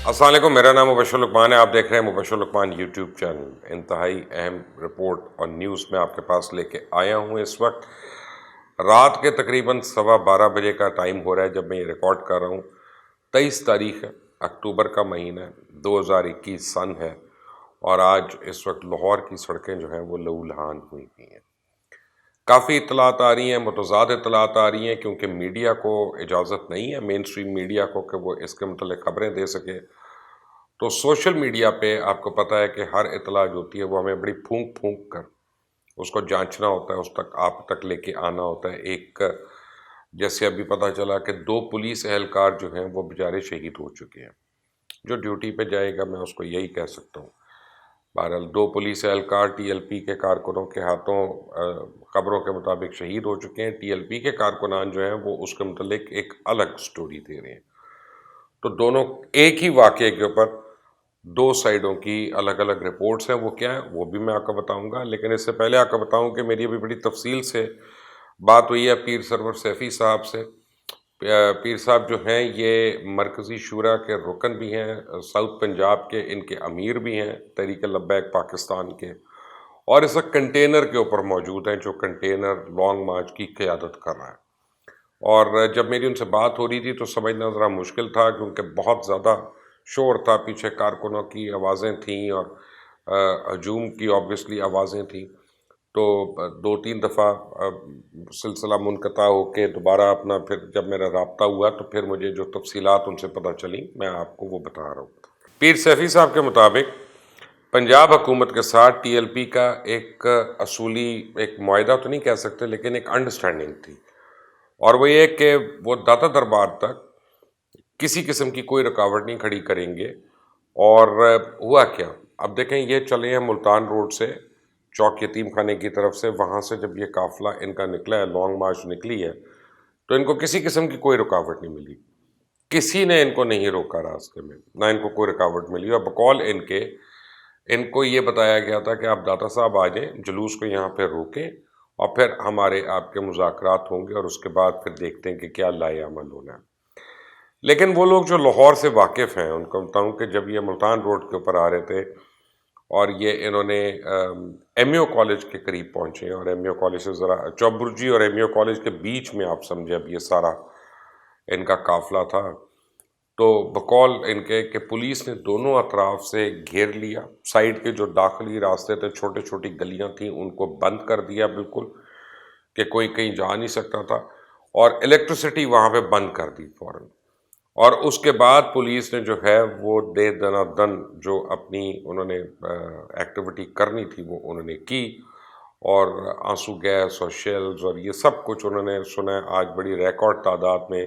السلام علیکم، میرا نام مبشر لقمان ہے. آپ دیکھ رہے ہیں مبشر لقمان یوٹیوب چینل. انتہائی اہم رپورٹ اور نیوز میں آپ کے پاس لے کے آیا ہوں. اس وقت رات کے تقریباً 12:15 بجے کا ٹائم ہو رہا ہے جب میں یہ ریکارڈ کر رہا ہوں. 23 تاریخ ہے، اکتوبر کا مہینہ ہے، 2021 سن ہے، اور آج اس وقت لاہور کی سڑکیں جو ہیں وہ لہولہان ہوئی ہوئی ہیں. کافی اطلاعات آ رہی ہیں، متضاد اطلاعات آ رہی ہیں، کیونکہ میڈیا کو اجازت نہیں ہے، مین اسٹریم میڈیا کو، کہ وہ اس کے متعلق خبریں دے سکے. تو سوشل میڈیا پہ آپ کو پتہ ہے کہ ہر اطلاع جو ہوتی ہے وہ ہمیں بڑی پھونک پھونک کر اس کو جانچنا ہوتا ہے، اس تک آپ تک لے کے آنا ہوتا ہے. ایک جیسے ابھی پتہ چلا کہ 2 پولیس اہلکار جو ہیں وہ بیچارے شہید ہو چکے ہیں. جو ڈیوٹی پہ جائے گا میں اس کو یہی کہہ سکتا ہوں. بہرحال 2 پولیس اہلکار ٹی ایل پی کے کارکنوں کے ہاتھوں خبروں کے مطابق شہید ہو چکے ہیں. ٹی ایل پی کے کارکنان جو ہیں وہ اس کے متعلق ایک الگ سٹوری دے رہے ہیں. تو دونوں ایک ہی واقعے کے اوپر 2 سائیڈوں کی الگ الگ رپورٹس ہیں. وہ کیا ہیں وہ بھی میں آپ کو بتاؤں گا، لیکن اس سے پہلے آپ کو بتاؤں کہ میری ابھی بڑی تفصیل سے بات ہوئی ہے پیر سرور سیفی صاحب سے. پیر صاحب جو ہیں یہ مرکزی شورا کے رکن بھی ہیں، ساؤتھ پنجاب کے ان کے امیر بھی ہیں تحریک لبیک پاکستان کے، اور اس وقت کنٹینر کے اوپر موجود ہیں جو کنٹینر لانگ مارچ کی قیادت کر رہا ہے. اور جب میری ان سے بات ہو رہی تھی تو سمجھنا ذرا مشکل تھا، کیونکہ بہت زیادہ شور تھا، پیچھے کارکنوں کی آوازیں تھیں اور ہجوم کی آبویسلی آوازیں تھیں. تو 2-3 دفعہ سلسلہ منقطع ہو کے دوبارہ اپنا پھر جب میرا رابطہ ہوا تو پھر مجھے جو تفصیلات ان سے پتہ چلی میں آپ کو وہ بتا رہا ہوں. پیر سیفی صاحب کے مطابق پنجاب حکومت کے ساتھ ٹی ایل پی کا ایک اصولی ایک معاہدہ تو نہیں کہہ سکتے لیکن ایک انڈرسٹینڈنگ تھی، اور وہ یہ کہ وہ داتا دربار تک کسی قسم کی کوئی رکاوٹ نہیں کھڑی کریں گے. اور ہوا کیا، اب دیکھیں یہ چلے ہیں ملتان روڈ سے چوک یتیم خانے کی طرف سے. وہاں سے جب یہ قافلہ ان کا نکلا ہے، لانگ مارچ نکلی ہے، تو ان کو کسی قسم کی کوئی رکاوٹ نہیں ملی. کسی نے ان کو نہیں روکا راستے میں، نہ ان کو کوئی رکاوٹ ملی. اور بقول ان کو یہ بتایا گیا تھا کہ آپ داتا صاحب آ جائیں، جلوس کو یہاں پہ روکیں، اور پھر ہمارے آپ کے مذاکرات ہوں گے، اور اس کے بعد پھر دیکھتے ہیں کہ کیا لائے عمل ہونا ہے. لیکن وہ لوگ جو لاہور سے واقف ہیں ان کو بتاؤں کہ جب یہ ملتان روڈ کے اوپر آ رہے تھے اور یہ انہوں نے ایم اے او کالج کے قریب پہنچے، اور ایم اے او کالج سے ذرا چوبرجی اور ایم اے او کالج کے بیچ میں آپ سمجھے اب یہ سارا ان کا قافلہ تھا. تو بقول ان کے کہ پولیس نے دونوں اطراف سے گھیر لیا. سائیڈ کے جو داخلی راستے تھے، چھوٹی چھوٹی گلیاں تھیں، ان کو بند کر دیا بالکل کہ کوئی کہیں جا نہیں سکتا تھا، اور الیکٹریسٹی وہاں پہ بند کر دی فوراً. اور اس کے بعد پولیس نے جو ہے وہ دے دنا دن جو اپنی انہوں نے ایکٹیویٹی کرنی تھی وہ انہوں نے کی، اور آنسو گیس اور شیلز اور یہ سب کچھ انہوں نے سنا ہے. آج بڑی ریکارڈ تعداد میں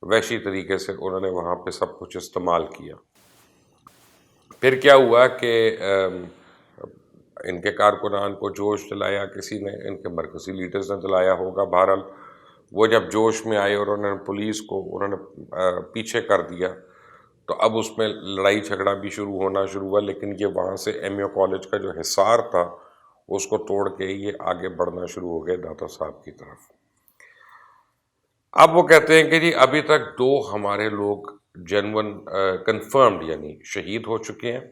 وحشی طریقے سے انہوں نے وہاں پہ سب کچھ استعمال کیا. پھر کیا ہوا کہ ان کے کارکنان کو جوش دلایا کسی نے، ان کے مرکزی لیڈرز نے دلایا ہوگا. بہرحال وہ جب جوش میں آئے اور انہوں نے پولیس کو انہوں نے پیچھے کر دیا، تو اب اس میں لڑائی جھگڑا بھی ہونا شروع ہوا. لیکن یہ وہاں سے ایم اے او کالج کا جو حصار تھا اس کو توڑ کے یہ آگے بڑھنا شروع ہو گئے داتا صاحب کی طرف. اب وہ کہتے ہیں کہ جی ابھی تک 2 ہمارے لوگ جینون کنفرمڈ یعنی شہید ہو چکے ہیں،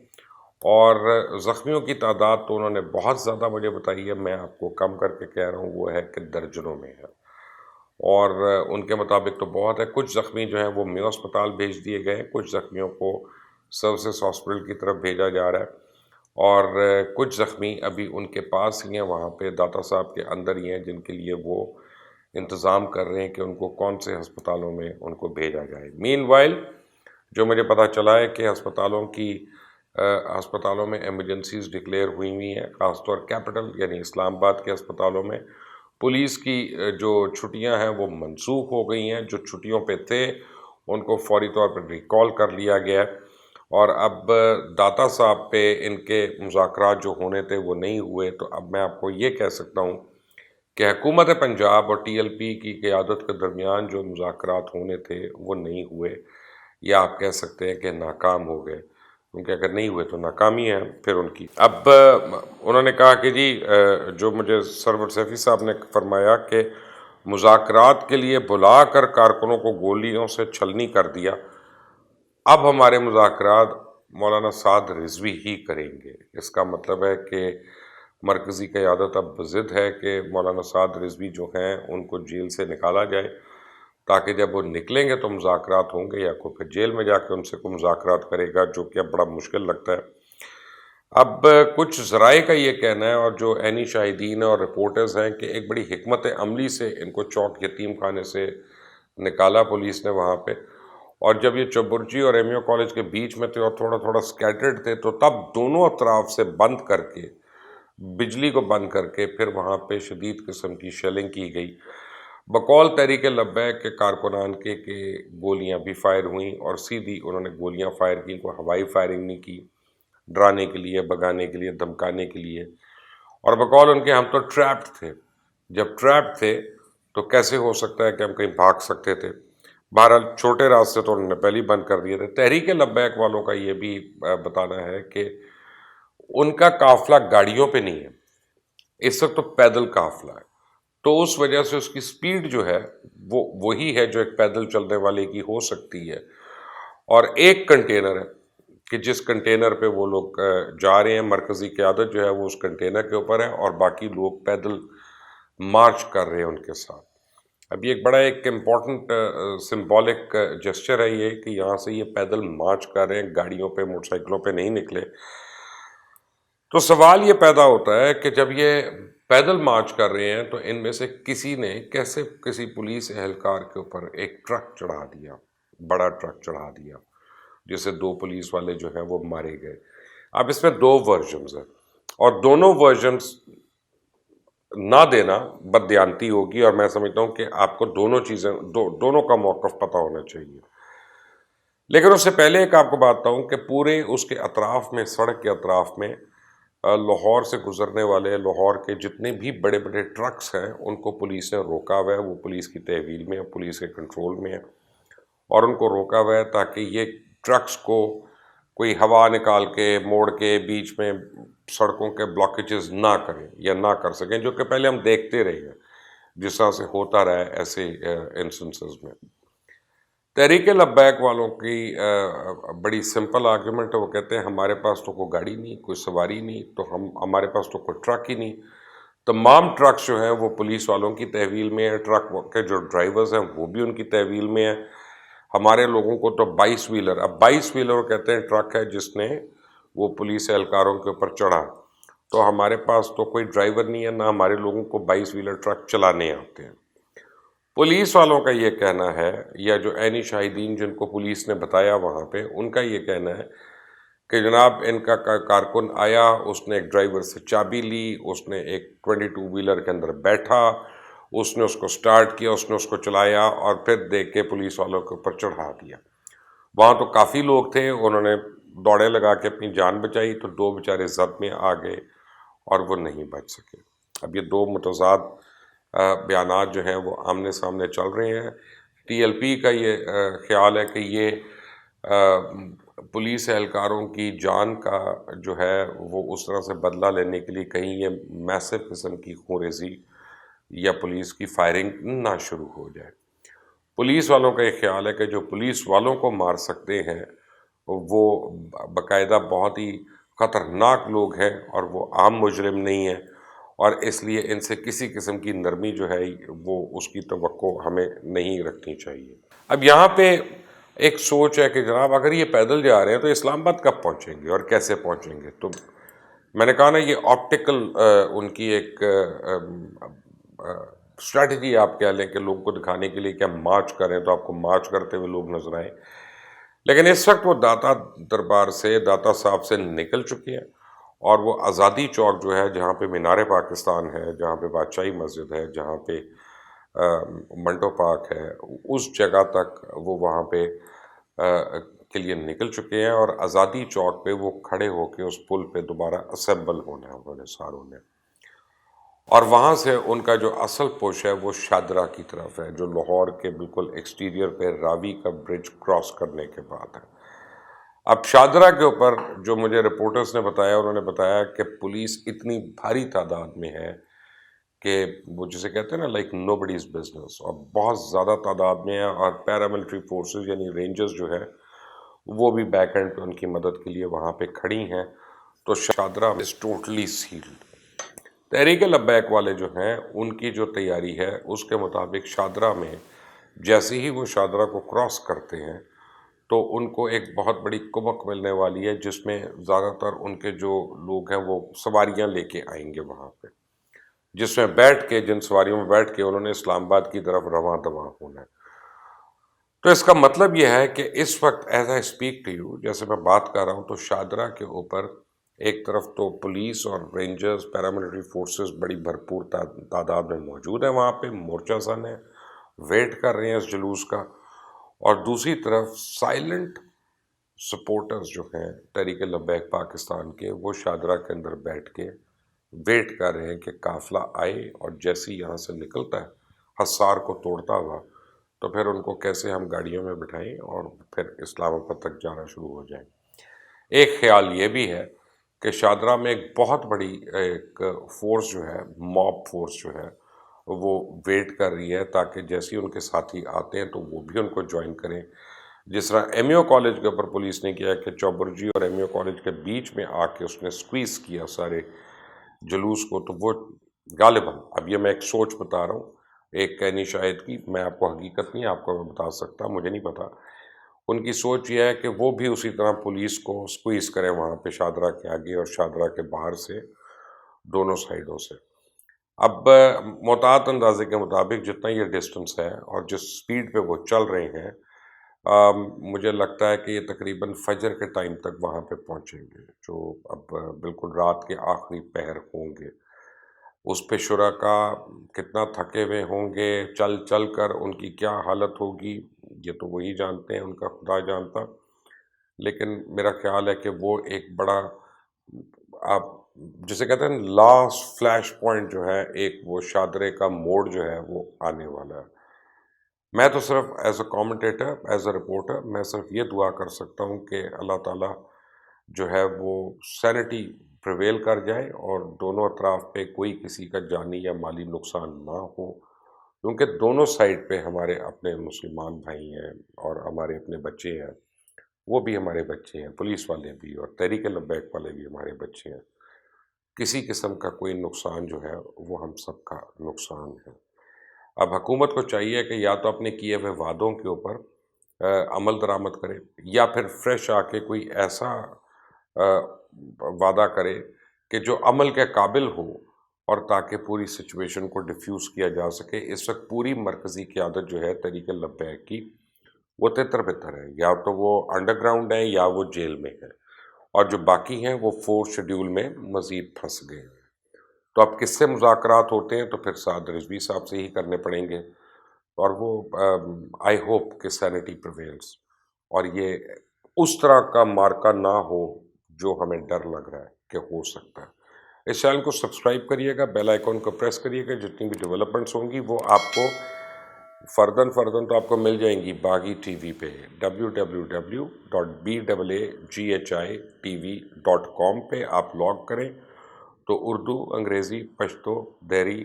اور زخمیوں کی تعداد تو انہوں نے بہت زیادہ مجھے بتائی ہے. میں آپ کو کم کر کے کہہ رہا ہوں، وہ ہے کہ درجنوں میں ہے، اور ان کے مطابق تو بہت ہے. کچھ زخمی جو ہیں وہ میو اسپتال بھیج دیے گئے ہیں، کچھ زخمیوں کو سروسز ہاسپٹل کی طرف بھیجا جا رہا ہے، اور کچھ زخمی ابھی ان کے پاس ہی ہیں، وہاں پہ داتا صاحب کے اندر ہی ہیں، جن کے لیے وہ انتظام کر رہے ہیں کہ ان کو کون سے ہسپتالوں میں ان کو بھیجا جائے. مین وائل جو مجھے پتہ چلا ہے کہ ہسپتالوں میں ایمرجنسیز ڈکلیئر ہوئی ہیں، خاص طور کیپٹل یعنی اسلام آباد کے ہسپتالوں میں. پولیس کی جو چھٹیاں ہیں وہ منسوخ ہو گئی ہیں، جو چھٹیوں پہ تھے ان کو فوری طور پر ریکال کر لیا گیا ہے. اور اب داتا صاحب پہ ان کے مذاکرات جو ہونے تھے وہ نہیں ہوئے. تو اب میں آپ کو یہ کہہ سکتا ہوں کہ حکومت پنجاب اور ٹی ایل پی کی قیادت کے درمیان جو مذاکرات ہونے تھے وہ نہیں ہوئے، یا آپ کہہ سکتے ہیں کہ ناکام ہو گئے، کیونکہ اگر نہیں ہوئے تو ناکامی ہے پھر ان کی. اب انہوں نے کہا کہ جی جو مجھے سرور سیفی صاحب نے فرمایا کہ مذاکرات کے لیے بلا کر کارکنوں کو گولیوں سے چھلنی کر دیا. اب ہمارے مذاکرات مولانا سعد رضوی ہی کریں گے۔ اس کا مطلب ہے کہ مرکزی قیادت اب ضد ہے کہ مولانا سعد رضوی جو ہیں ان کو جیل سے نکالا جائے، تاکہ جب وہ نکلیں گے تو مذاکرات ہوں گے، یا کوئی پھر جیل میں جا کے ان سے کوئی مذاکرات کرے گا، جو کہ اب بڑا مشکل لگتا ہے۔ اب کچھ ذرائع کا یہ کہنا ہے، اور جو عینی شاہدین اور رپورٹرز ہیں، کہ ایک بڑی حکمت عملی سے ان کو چوک یتیم خانے سے نکالا پولیس نے وہاں پہ، اور جب یہ چبرجی اور ایم یو کالج کے بیچ میں تھے اور تھوڑا تھوڑا سکیٹرڈ تھے، تو تب دونوں اطراف سے بند کر کے، بجلی کو بند کر کے، پھر وہاں پہ شدید قسم کی شیلنگ کی گئی، بقول تحریک لبیک کے کارکنان کے گولیاں بھی فائر ہوئیں، اور سیدھی انہوں نے گولیاں فائر کی، کوئی ہوائی فائرنگ نہیں کی، ڈرانے کے لیے، بگانے کے لیے، دھمکانے کے لیے۔ اور بقول ان کے ہم تو ٹریپڈ تھے۔ جب ٹریپڈ تھے تو کیسے ہو سکتا ہے کہ ہم کہیں بھاگ سکتے تھے؟ بہرحال چھوٹے راستے تو انہوں نے پہلے ہی بند کر دیے تھے۔ تحریک لبیک والوں کا یہ بھی بتانا ہے کہ ان کا قافلہ گاڑیوں پہ نہیں ہے، اس وقت تو پیدل قافلہ ہے، تو اس وجہ سے اس کی سپیڈ جو ہے وہ وہی ہے جو ایک پیدل چلنے والے کی ہو سکتی ہے۔ اور ایک کنٹینر ہے کہ جس کنٹینر پہ وہ لوگ جا رہے ہیں، مرکزی قیادت جو ہے وہ اس کنٹینر کے اوپر ہے، اور باقی لوگ پیدل مارچ کر رہے ہیں ان کے ساتھ۔ اب یہ ایک بڑا ایک امپورٹنٹ سمبولک جسچر ہے یہ، کہ یہاں سے یہ پیدل مارچ کر رہے ہیں، گاڑیوں پہ، موٹر سائیکلوں پہ نہیں نکلے۔ تو سوال یہ پیدا ہوتا ہے کہ جب یہ پیدل مارچ کر رہے ہیں تو ان میں سے کسی نے کیسے کسی پولیس اہلکار کے اوپر ایک ٹرک چڑھا دیا، بڑا ٹرک چڑھا دیا، جس سے 2 پولیس والے جو ہیں وہ مارے گئے۔ اب اس میں 2 ورژنز ہیں، اور دونوں ورژنز نہ دینا بددیانتی ہوگی، اور میں سمجھتا ہوں کہ آپ کو دونوں چیزیں، دونوں کا موقف پتہ ہونا چاہیے۔ لیکن اس سے پہلے ایک آپ کو بات بتاؤں کہ پورے اس کے اطراف میں، سڑک کے اطراف میں، لاہور سے گزرنے والے لاہور کے جتنے بھی بڑے بڑے ٹرکس ہیں ان کو پولیس نے روکا ہوا ہے، وہ پولیس کی تحویل میں ہے، پولیس کے کنٹرول میں ہے، اور ان کو روکا ہوا ہے تاکہ یہ ٹرکس کو کوئی ہوا نکال کے، موڑ کے، بیچ میں سڑکوں کے بلاکیجز نہ کریں یا نہ کر سکیں، جو کہ پہلے ہم دیکھتے رہے ہیں جس طرح سے ہوتا رہا ہے ایسے انسٹنسز میں۔ تحریک لبیک والوں کی بڑی سمپل آرگیومنٹ ہے، وہ کہتے ہیں ہمارے پاس تو کوئی گاڑی نہیں، کوئی سواری نہیں، تو ہمارے پاس تو کوئی ٹرک ہی نہیں، تمام ٹرکس جو ہیں وہ پولیس والوں کی تحویل میں ہیں، ٹرک کے جو ڈرائیورز ہیں وہ بھی ان کی تحویل میں ہیں، ہمارے لوگوں کو تو 22 ویلر، اب 22 ویلر کہتے ہیں ٹرک ہے جس نے وہ پولیس اہلکاروں کے اوپر چڑھا، تو ہمارے پاس تو کوئی ڈرائیور نہیں ہے، نہ ہمارے لوگوں کو 22 ویلر ٹرک چلانے آتے ہیں۔ پولیس والوں کا یہ کہنا ہے، یا جو عینی شاہدین جن کو پولیس نے بتایا وہاں پہ، ان کا یہ کہنا ہے کہ جناب ان کا کارکن آیا، اس نے ایک ڈرائیور سے چابی لی، اس نے ایک 22 ویلر کے اندر بیٹھا، اس نے اس کو سٹارٹ کیا، اس نے اس کو چلایا، اور پھر دیکھ کے پولیس والوں کے اوپر چڑھا دیا۔ وہاں تو کافی لوگ تھے، انہوں نے دوڑے لگا کے اپنی جان بچائی، تو 2 بیچارے زد میں آ گئے اور وہ نہیں بچ سکے۔ اب یہ 2 متضاد بیانات جو ہیں وہ آمنے سامنے چل رہے ہیں۔ ٹی ایل پی کا یہ خیال ہے کہ یہ پولیس اہلکاروں کی جان کا جو ہے وہ اس طرح سے بدلہ لینے کے لیے کہیں یہ میسو قسم کی خونریزی یا پولیس کی فائرنگ نہ شروع ہو جائے۔ پولیس والوں کا یہ خیال ہے کہ جو پولیس والوں کو مار سکتے ہیں وہ باقاعدہ بہت ہی خطرناک لوگ ہیں، اور وہ عام مجرم نہیں ہیں، اور اس لیے ان سے کسی قسم کی نرمی جو ہے وہ اس کی توقع ہمیں نہیں رکھنی چاہیے۔ اب یہاں پہ ایک سوچ ہے کہ جناب اگر یہ پیدل جا رہے ہیں تو اسلام آباد کب پہنچیں گے اور کیسے پہنچیں گے؟ تو میں نے کہا نا، یہ آپٹیکل ان کی ایک اسٹریٹجی آپ کہہ لیں کہ لوگوں کو دکھانے کے لیے کہ ہم مارچ کریں تو آپ کو مارچ کرتے ہوئے لوگ نظر آئیں، لیکن اس وقت وہ داتا دربار سے، داتا صاحب سے نکل چکے ہیں، اور وہ آزادی چوک جو ہے، جہاں پہ مینار پاکستان ہے، جہاں پہ بادشاہی مسجد ہے، جہاں پہ منٹو پارک ہے، اس جگہ تک وہ وہاں پہ کے لیے نکل چکے ہیں، اور آزادی چوک پہ وہ کھڑے ہو کے اس پل پہ دوبارہ اسمبل ہونا ہے انہوں نے ساروں نے، اور وہاں سے ان کا جو اصل پش ہے وہ شادرہ کی طرف ہے، جو لاہور کے بالکل ایکسٹیریئر پہ راوی کا برج کراس کرنے کے بعد ہے۔ اب شادرہ کے اوپر جو مجھے رپورٹرز نے بتایا، انہوں نے بتایا کہ پولیس اتنی بھاری تعداد میں ہے کہ وہ جسے کہتے ہیں نا لائک نو بڈیز بزنس، اور بہت زیادہ تعداد میں ہے، اور پیراملٹری فورسز یعنی رینجرز جو ہے وہ بھی بیک اینڈ پہ ان کی مدد کے لیے وہاں پہ کھڑی ہیں. تو Shahdara is totally salad. Tehreek Labbaik والے جو ہیں ان کی جو تیاری ہے اس کے مطابق شادرہ میں جیسے ہی وہ شادرہ کو کراس کرتے ہیں تو ان کو ایک بہت بڑی کمک ملنے والی ہے، جس میں زیادہ تر ان کے جو لوگ ہیں وہ سواریاں لے کے آئیں گے وہاں پہ، جس میں بیٹھ کے جن سواریوں میں بیٹھ کے انہوں نے اسلام آباد کی طرف رواں دواں ہونا ہے. تو اس کا مطلب یہ ہے کہ اس وقت as I speak to you, جیسے میں بات کر رہا ہوں، تو شادرہ کے اوپر ایک طرف تو پولیس اور رینجرز پیراملٹری فورسز بڑی بھرپور تعداد میں موجود ہیں، وہاں پہ مورچہ زن ہیں، ویٹ کر رہے ہیں اس جلوس کا، اور دوسری طرف سائلنٹ سپورٹرز جو ہیں تحریک لبیک پاکستان کے، وہ شادرہ کے اندر بیٹھ کے ویٹ کر رہے ہیں کہ قافلہ آئے اور جیسے یہاں سے نکلتا ہے حصار کو توڑتا ہوا تو پھر ان کو کیسے ہم گاڑیوں میں بٹھائیں اور پھر اسلام آباد تک جانا شروع ہو جائیں. ایک خیال یہ بھی ہے کہ شادرہ میں ایک بہت بڑی ایک فورس جو ہے، موب فورس جو ہے، وہ ویٹ کر رہی ہے تاکہ جیسے ہی ان کے ساتھی آتے ہیں تو وہ بھی ان کو جوائن کریں. جس طرح ایم ایو کالج کے اوپر پولیس نے کیا کہ چوبرجی اور ایم ایو کالج کے بیچ میں آ کے اس نے سکویز کیا سارے جلوس کو، تو وہ غالباً، اب یہ میں ایک سوچ بتا رہا ہوں، ایک کہنی شاہد کی، میں آپ کو حقیقت نہیں آپ کو میں بتا سکتا، مجھے نہیں پتا، ان کی سوچ یہ ہے کہ وہ بھی اسی طرح پولیس کو سکویز کریں وہاں پہ شادرہ کے آگے اور شادرہ کے باہر سے دونوں سائیڈوں سے. اب محتاط اندازے کے مطابق جتنا یہ ڈسٹنس ہے اور جس سپیڈ پہ وہ چل رہے ہیں، مجھے لگتا ہے کہ یہ تقریباً فجر کے ٹائم تک وہاں پہ پہنچیں گے، جو اب بالکل رات کے آخری پہر ہوں گے. اس پہ شرکاء کتنا تھکے ہوئے ہوں گے، چل چل کر ان کی کیا حالت ہوگی، یہ تو وہی جانتے ہیں، ان کا خدا جانتا. لیکن میرا خیال ہے کہ وہ ایک بڑا، آپ جسے کہتے ہیں لاسٹ فلیش پوائنٹ جو ہے، ایک وہ شادرے کا موڑ جو ہے وہ آنے والا ہے. میں تو صرف as a commentator, as a reporter, میں صرف یہ دعا کر سکتا ہوں کہ اللہ تعالیٰ جو ہے وہ سینٹی پریویل کر جائے اور دونوں اطراف پہ کوئی کسی کا جانی یا مالی نقصان نہ ہو، کیونکہ دونوں سائڈ پہ ہمارے اپنے مسلمان بھائی ہیں اور ہمارے اپنے بچے ہیں، وہ بھی ہمارے بچے ہیں، پولیس والے بھی اور تحریک لبیک والے بھی ہمارے بچے ہیں. کسی قسم کا کوئی نقصان جو ہے وہ ہم سب کا نقصان ہے. اب حکومت کو چاہیے کہ یا تو اپنے کیے ہوئے وعدوں کے اوپر عمل درآمد کرے، یا پھر فریش آ کے کوئی ایسا وعدہ کرے کہ جو عمل کے قابل ہو، اور تاکہ پوری سچویشن کو ڈیفیوز کیا جا سکے. اس وقت پوری مرکزی قیادت جو ہے تحریک لبیک کی، وہ تتر بتر ہے، یا تو وہ انڈر گراؤنڈ ہے یا وہ جیل میں ہے، اور جو باقی ہیں وہ 4 شیڈول میں مزید پھنس گئے ہیں. تو اب کس سے مذاکرات ہوتے ہیں؟ تو پھر سعد رضوی صاحب سے ہی کرنے پڑیں گے، اور وہ آئی ہوپ کہ سینٹی پریویلز اور یہ اس طرح کا مارکا نہ ہو جو ہمیں ڈر لگ رہا ہے کہ ہو سکتا ہے. اس چینل کو سبسکرائب کریے گا، بیل آئیکن کو پریس کریے گا، جتنی بھی ڈیولپمنٹس ہوں گی وہ آپ کو فردن تو آپ کو مل جائیں گی باغی ٹی وی پہ، www.BAGHITV.com پہ آپ لاگ کریں تو اردو، انگریزی، پشتو، دہری،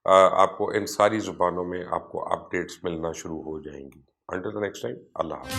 آپ کو ان ساری زبانوں میں آپ کو اپڈیٹس ملنا شروع ہو جائیں گی. انٹل دی نیکسٹ ٹائم، اللہ حافظ.